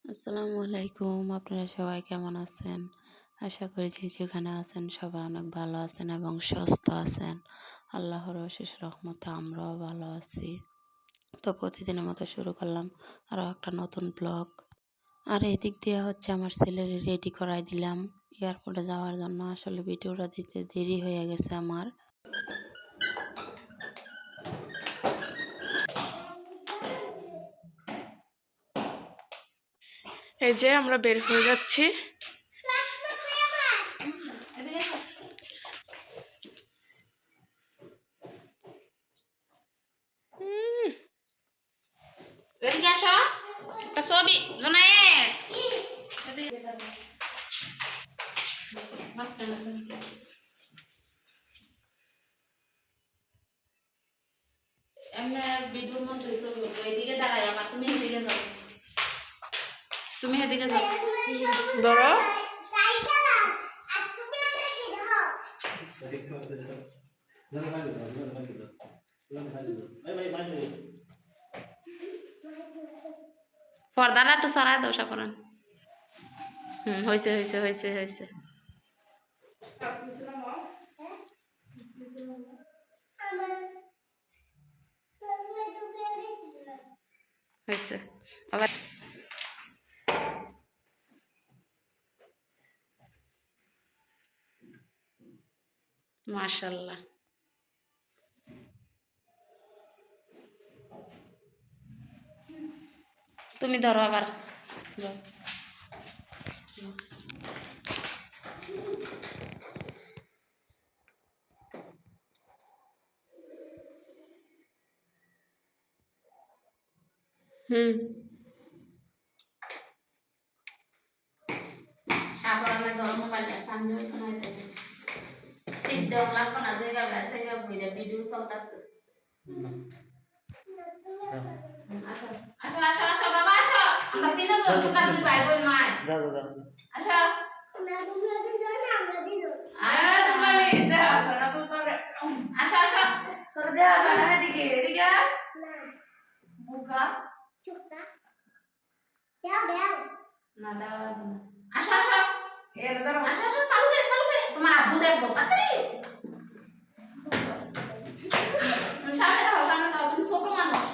আসসালামু আলাইকুম। আপনারা সবাই কেমন আছেন? আশা করি যে যেখানে আছেন সবাই অনেক ভালো আছেন এবং সুস্থ আছেন। আল্লাহর অশেষ রহমতে আমরাও ভালো আছি। তো প্রতিদিনের মতো শুরু করলাম আরও একটা নতুন ব্লগ। আর এদিক দিয়ে হচ্ছে আমার ছেলের রেডি করাই দিলাম এয়ারপোর্টে যাওয়ার জন্য। আসলে ভিডিওটা দিতে দেরি হয়ে গেছে আমার। এই যে আমরা বের হয়ে যাচ্ছি। ছবি ভিডিওর মধ্যে এদিকে দাঁড়াই আমার, তুমি এদিকে যাও, তুমি এদিকে যাও। ধরো পর্দাটা একটু সরাই দাও সাফরান। হয়েছে হয়েছে হয়েছে হয়েছে হয়েছে আবার। মাশাআল্লাহ। তুমি ধরো আবার। যাও। সাফরানের ধরো মোবাইলটা সামনে ওইখানে হইতেছে। টিপ দেওয়া লাগবে না, যেভাবে আছে সেইভাবে বইলে ভিডিও চলতেছে। আসো আসো আসো আসো বাবা আসো, আমরা তিনজন তোমরা দুই ভাই বোন মা আসো। আরে তোমরা দেয়া আছে না তো তোরে। আসো আসো, তোরে দেয়া আছে না, এদিকে এদিকে না বুকা চুপটা দাও দাও না দাও না। আসো আসো এর ধরো, আসো আসো, চালু করে তোমার আব্বু দেখবো তাড়াতাড়ি। সামনে দাও তুমি ছোট মানুষ।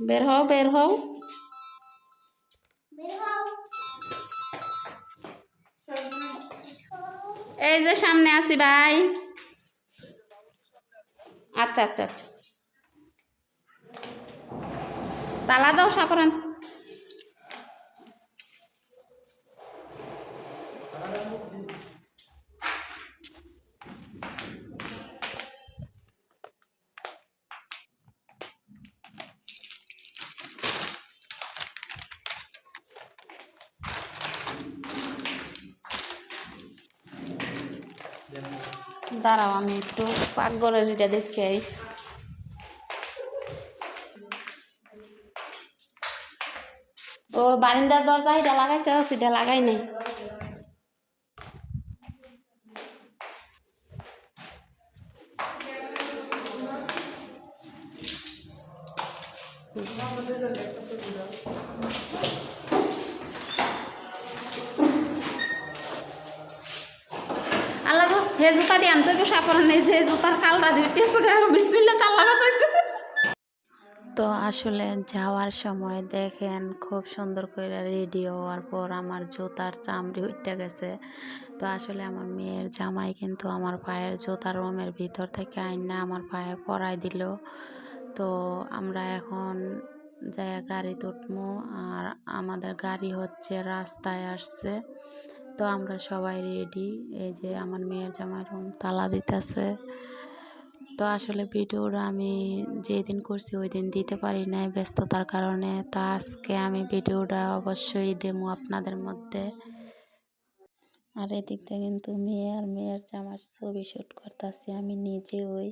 বের হও বের হও। এই যে সামনে আছি ভাই। আচ্ছা আচ্ছা আচ্ছা, তালা দাও সাফরান। দাঁড়াও আমি একটু পাকঘরের এটা দেখে আই। ও বারিন্দার দরজা এটা লাগাইছে, সেটা লাগাই নাই। আল্লাহ গো, হে জুতা দিয়ে আনতে হবে সাফরান, এই যে জুতার কালটা দিতেছে বিসমিল্লাহ কাল্লা বাঁচাইছে। তো আসলে যাওয়ার সময় দেখেন খুব সুন্দর করে রেডি হওয়ার পর আমার জুতার চামড়ি উঠে গেছে। তো আসলে আমার মেয়ের জামাই কিন্তু আমার পায়ের জুতার রুমের ভিতর থেকে আইনা আমার পায়ে পরাই দিল। তো আমরা এখন যাই গাড়িতে উঠবো, আর আমাদের গাড়ি হচ্ছে রাস্তায় আসছে। তো আমরা সবাই রেডি। এই যে আমার মেয়ের জামাই রুম তালা দিতেছে। তো আসলে ভিডিওটা আমি যেদিন করছি ওই দিন দিতে পারি নাই ব্যস্ততার কারণে। তা আজকে আমি ভিডিওটা অবশ্যই দেবো আপনাদের মধ্যে। আর এদিক থেকে কিন্তু মেয়ে আর মেয়ের জামার ছবি শ্যুট করতেছি আমি নিজে ওই।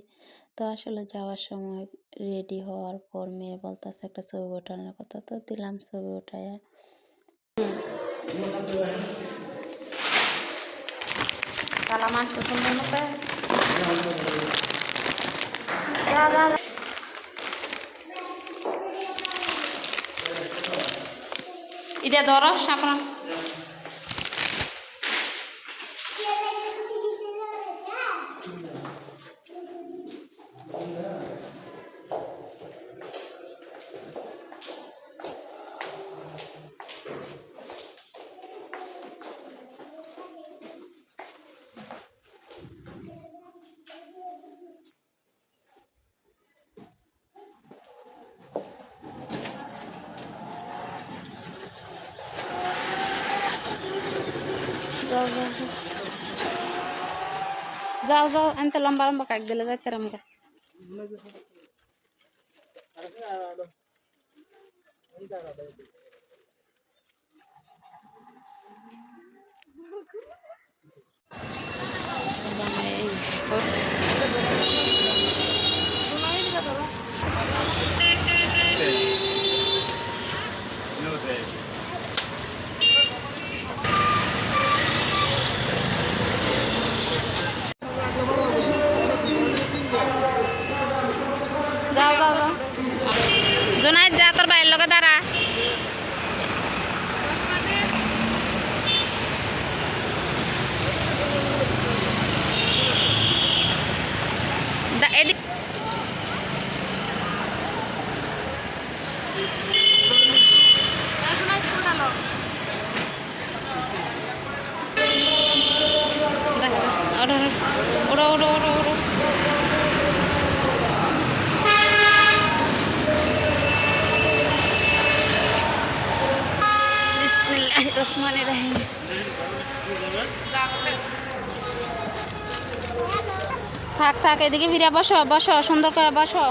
তো আসলে যাওয়ার সময় রেডি হওয়ার পর মেয়ে বলতেছে একটা ছবি ওঠানোর কথা, তো দিলাম ছবি ওঠায়। তালা মারছে সুন্দর মতো। যা যা যা। এটা ধরো সাপড়া। যাও যাও এনতে লম্বা লম্বা কাক দিলে যাইতে রামগা। যাও যাও যাও জোনাইদ যা তোর বাইরের লগে দাঁড়া। এদিক ওড়ো ওড়ো ওড়ো ওড়ো। বিসমিল্লাহির রহমানির রহিম। থাক থাক এদিকে ফিরে বসো বসো সুন্দর করে বসো।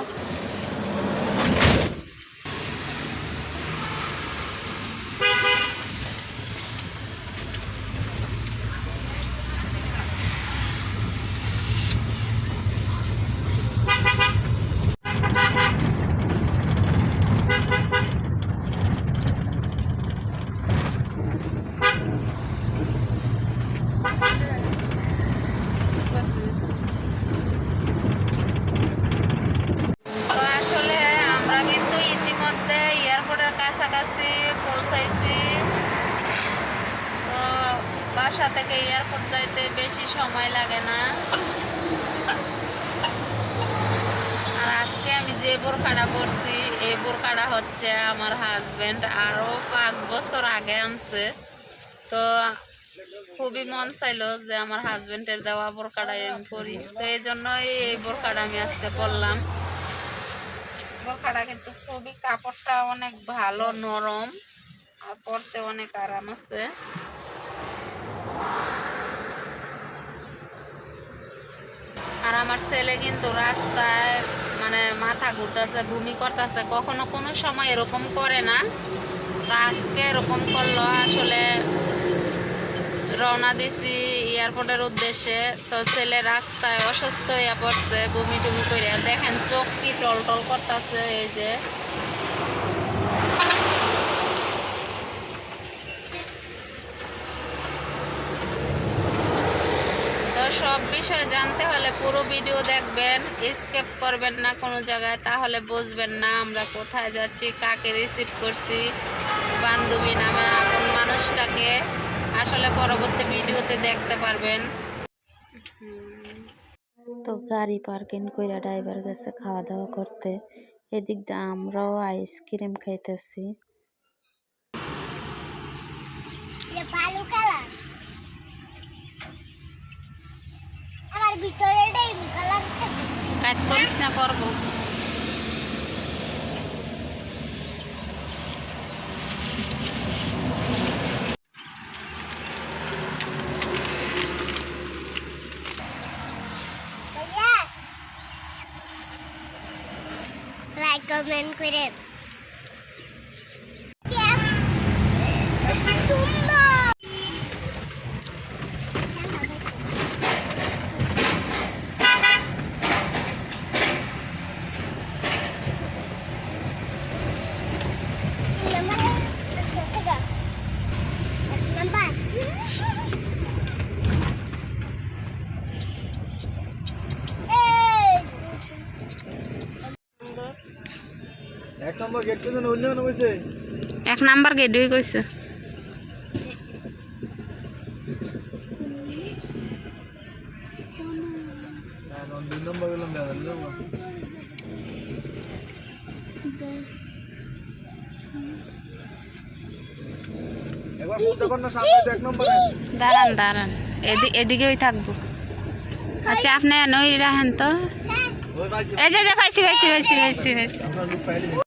কাছাকাছি পৌঁছাইছি। তো বাসা থেকে এয়ারপোর্ট যাইতে বেশি সময় লাগে না। আর আজকে আমি যে বোরকাটা পরছি এই বোরকাটা হচ্ছে আমার হাজবেন্ড আরো 5 বছর আগে আনছে। তো খুবই মন চাইলো যে আমার হাজবেন্ডের দেওয়া বোরকাটাই আমি পরি। তো এই জন্যই এই বোরকাটা আমি আজকে পরলাম। বোরকাটা কিন্তু খুবই কাপড়টা অনেক ভালো নরম আর পরতে অনেক আরাম আছে। আর আমার ছেলে কিন্তু রাস্তায় মানে মাথা ঘুরতেছে বমি করতেছে, কখনো কোনো সময় এরকম করে না। তো আজকে এরকম করলো। আসলে রওনা দিছি এয়ারপোর্টের উদ্দেশ্যে। তো ছেলে রাস্তায় অসুস্থ হইয়া পড়ছে বমি টুমি করিয়া। দেখেন চোখ কি টল টল করতেছে। এই যে তো সব বিষয় জানতে হলে পুরো ভিডিও দেখবেন, স্কিপ করবেন না কোনো জায়গায়, তাহলে বুঝবেন না আমরা কোথায় যাচ্ছি, কাকে রিসিভ করছি, বান্ধবী নামে আপন মানুষটাকে। আসলে পরবর্তী ভিডিওতে দেখতে পারবেন। তো গাড়ি পার্কিং কইরা ড্রাইভার গেছে খাওয়া দাওয়া করতে। এদিক দিয়ে আমরাও আইসক্রিম খাইতেছি। আমার ভিতরে কাজ করিস না করবো। লাইক কমেন্ট করে number 1 নাম্বার গেটই কইছে দাঁড়ান দাঁড়ান এদিকেই থাকবো আচ্ছা আপনি নই রাখেন তো এই যে পাইছি পাইছি পাইছি পাইছি পাইছি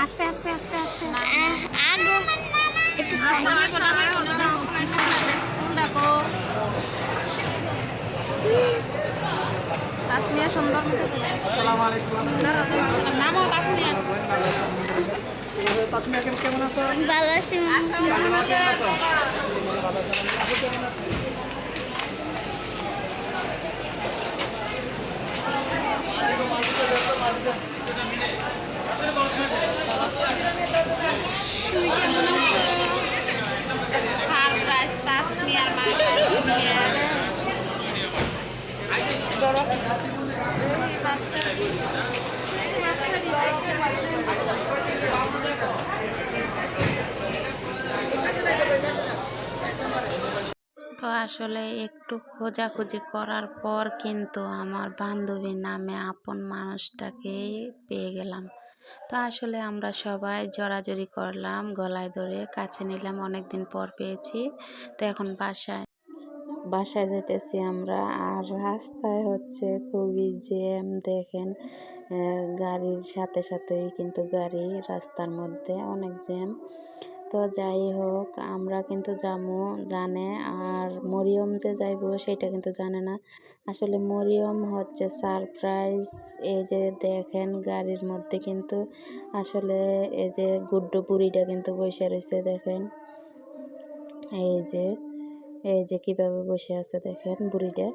আস্তে আস্তে আস্তে আস্তে আগো একটু তাসমিয়া সুন্দর নামও তাসমিয়া ভালো আছি সারপ্রাইজ তাসমিয়ার মা তো আসলে একটু খোঁজাখুঁজি করার পর কিন্তু আমার বান্ধবীর নামে আপন মানুষটাকে পেয়ে গেলাম। তো আসলে আমরা সবাই জড়াজড়ি করলাম, গলায় ধরে কাছে নিলাম, অনেকদিন পর পেয়েছি। তো এখন বাসায় যেতেছি আমরা। আর রাস্তায় হচ্ছে খুবই জ্যাম, দেখেন গাড়ির সাথে সাথেই কিন্তু গাড়ি, রাস্তার মধ্যে অনেক জ্যাম। তো যাই হোক আমরা কিন্তু যাবো জানে, আর মরিয়ম যে যাইবো সেটা কিন্তু জানে না। আসলে মরিয়ম হচ্ছে সারপ্রাইজ। এই যে দেখেন গাড়ির মধ্যে কিন্তু আসলে এই যে গুড্ডু বুড়িটা কিন্তু বসে রয়েছে, দেখেন এই যে কিভাবে বসে আছে দেখেন বুড়িটা।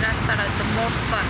রাস্তাটা হচ্ছে মোরসা।